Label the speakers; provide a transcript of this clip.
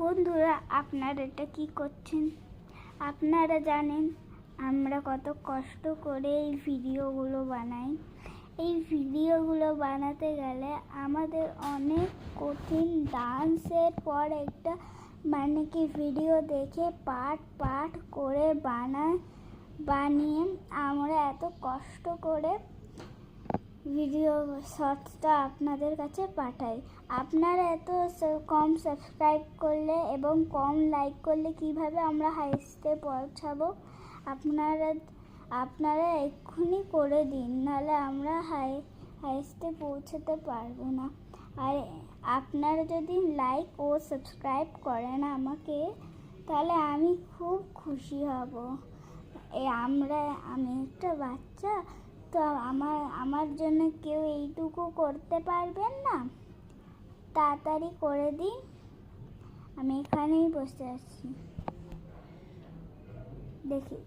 Speaker 1: বন্ধুরা, আপনারা এটা কি করছেন? আপনারা জানেন আমরা কত কষ্ট করে এই ভিডিওগুলো বানাই। এই ভিডিওগুলো বানাতে গেলে আমাদের অনেক কঠিন ডান্সের পর একটা ভিডিও দেখে পার্ট করে বানিয়ে আমরা এত কষ্ট করে ভিডিও শর্টসটা আপনাদের কাছে পাঠাই। আপনারা এত কম সাবস্ক্রাইব করলে এবং কম লাইক করলে কিভাবে আমরা হাইস্টে পৌঁছাবো? আপনারা এক্ষুনি করে দিন, নাহলে আমরা হাইস্টে পৌঁছাতে পারবো না। আর আপনারা যদি লাইক ও সাবস্ক্রাইব করেন আমাকে, তাহলে আমি খুব খুশি হব। আমি একটা বাচ্চা, তো আমার জন্য কেউ এইটুকু করতে পারবেন না? তাড়াতাড়ি করে দিন, আমি এখানেই বসে আছি। দেখি।